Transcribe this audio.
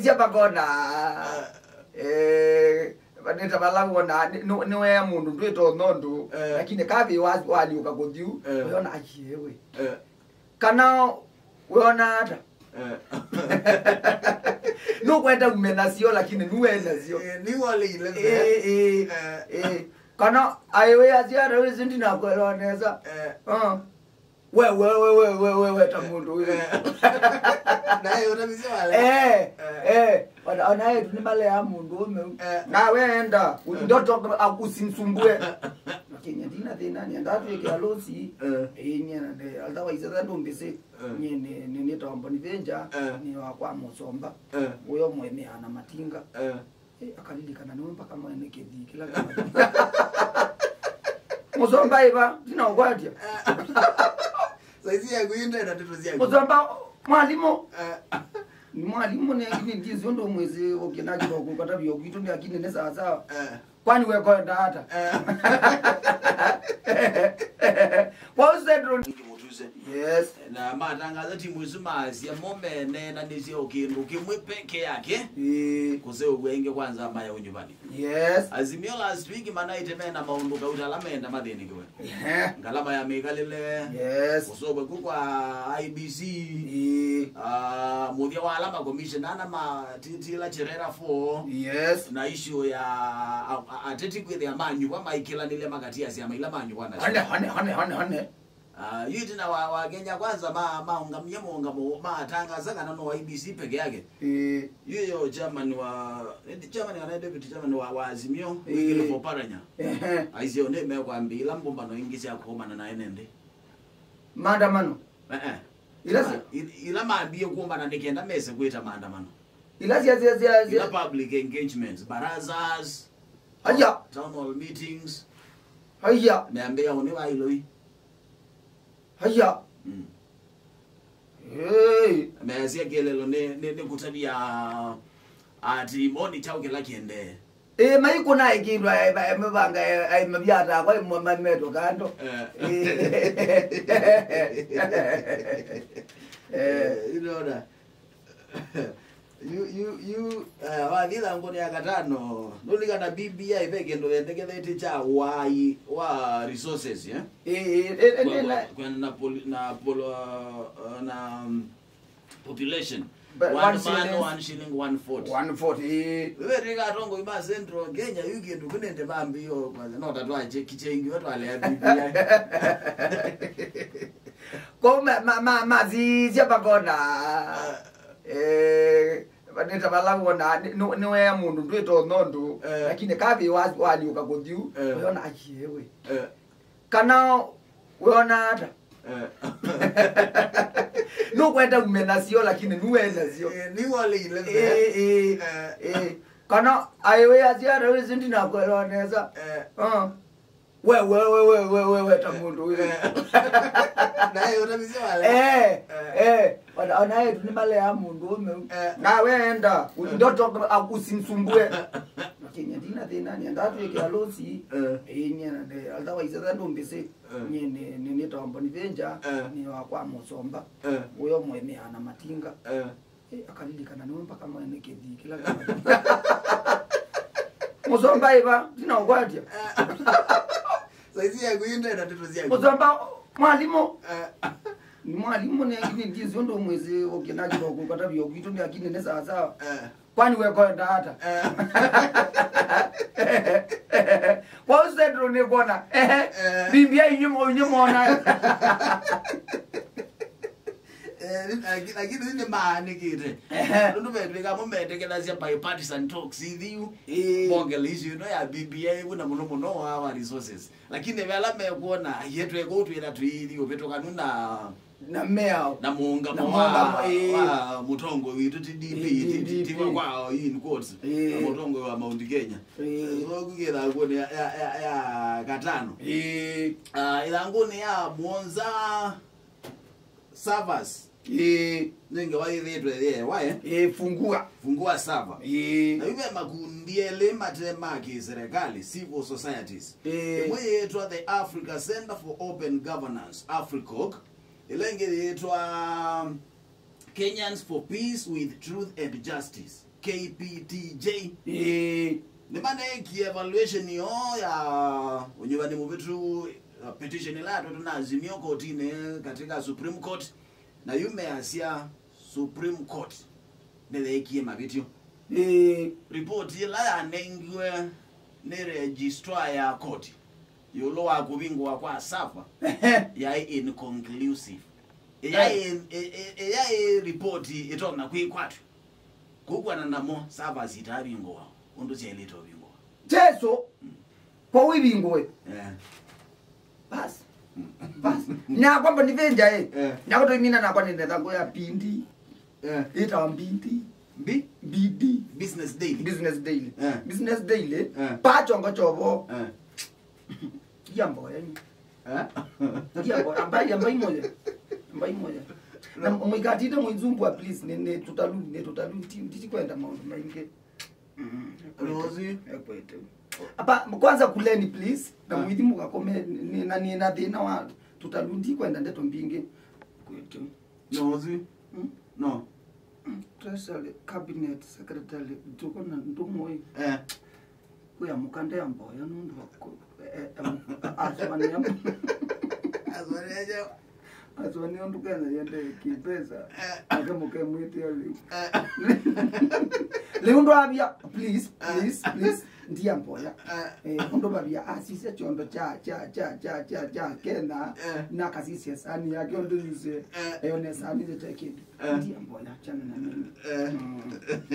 mazizia pakona vaneta valavona niwe mundu ndwito nondu lakini kavi wali ukagothiu weona ajewe kana weona ata no kwenda umenasio lakini nuwenasio ni wale ile kana aiwe aziara wezi ndina kweloneza we tamundu naye utamisi wale wanaye tunimale ya muundume na wenda ndoto akusimsumbue Kenya dina dina ni ndatu ya losi nyena de otherwise that don't be say ni tombo ni venja ni wa kwa musomba uyo mwene ana matinga akalilika niwe mpaka mwene kedi kila kama musomba iba dina ukwatia saizi yangu yinde na tutu ziyangu musomba mwalimu ni mwalimu ni akini ndizi ndo mwezi okinaji kwa kukata vyo kitu ni akini ne sawa sawa kwani wewe kwenda hata what said ron yes na matangaza timu zumazi ya momene na ndizi okindu kimwe peke yake kuse ugwenge kwanza maya unyumbani yes azimio last week mana itemena maunduka utalamenda madeni kwe ngalama ya megalile yes kusobe kwa IBC mudia wa alama commission ana matitila cherera 4 yes na issue ya ateti kwele amanyu kwa maikila nile magati ya maila manyu kwa hane yiti na wa Kenya kwanza maungamye muungamo matangaza kana no IBC peke yake yuyo chairman kana deputy chairman wa azimio wikile for paranya aizio ne kwambila mbombano ingisi yakhomana na enende maandamano ila maambie kuombana ndikenda mese kuita maandamano ila public engagements barazas aya town hall meetings aya niambia uniwa iloi aya meazia gelelo ne kutabia ati monitor ukela kiende maiko na ikindwa mabanga ai mabyata kwa mameto kando you know that you wadila ngoni ya katano nulika na BBI peke ndo endekete cha wa resources na population 1 shilling 140 wewe tongo ima central Kenya yuke ndo kunende mambi yo kwanza no tatwa kichengi watu ale BBI kwa mazizia pakona vaneta valavona niwe mundu ndwito nondu lakini kavi wali ukagothiu weona ajewe kana weona ata no kwenda umenasio lakini nuwenasio ni wale ile kana aiwe aziara wezi ndina kweloneza we tamundu naye utamisi wale wanaye tunimale ya muundume na wenda ndoto akusimsumbue Kenya dina ni ndatu ya losi nyena de otherwise that don't be say ni tombo ni venja ni wa kwa musomba uyo mwene ana matinga akalilika niwe mpaka mwene kedi kila kama musomba iba dina ukwatia saizi yangu yinde na tutu ziyangu musomba mwalimu ni mwalimu ni akini ndizi ndo mwezi okinaji kwa kukata vyo kitu ni akini ne sawa sawa kwani wewe kwenda hata what said ron ne kona bibia inyumo na lakini ni maani kite ndo betweka mumetekela sia bipartisan talks ithiu bongelisi no ya BBI kuna muno wa resources lakini vela mekuona yetwe ko twira twili ubetoka na mea na muungamo wa mutongo witu TDP kwa in quotes mutongo wa Mount Kenya so kugera ngone ya katano ila ngone ya Mwanza servers ninge waithetwe wae fungua server na ibe makundi ele matema ki serikali civil societies mwe yetwa the Africa Center for Open Governance AFRICOG ilenge yetwa Kenyans for Peace with Truth and Justice KPTJ ni maana ki evaluation yo ya unyuani muvitu petition la tunazimio kotini katika Supreme Court na yume asia Supreme Court nile ikie mavitio report la ya nengwe ne registrar ya court yolo wa kubingwa kwa safa ya inconclusive ya report itona kwikwatu kugwana namo sava zitabingwa undu chelito bingwa Jesu kwa wibingwe bas na kwamba nivenja nyakoto imina na kwa nenda ngo ya pindi ita mbindi bidi business daily business daily pacho ngochovo yambo yani yambo ambai moja na mwigatite mwizumbu please ne tutalu tikwenda maundu mainge rozi ekwete apa kwanza kuleni please na mwidi mukakome na thina wa tutalundi kwenda ndeto mbinge kwetu nozi no Treasury cabinet secretary tuko na ndumoi kuya mukande yambo yanundu azwani ondu kana yende kipesa akamuke mwiti yali leundo abia please ndiya mboya ondo babia asise chondo cha kena na kasisi sani yake ondo yuse eyone sani zetekedi ndiya mboya chana na mimi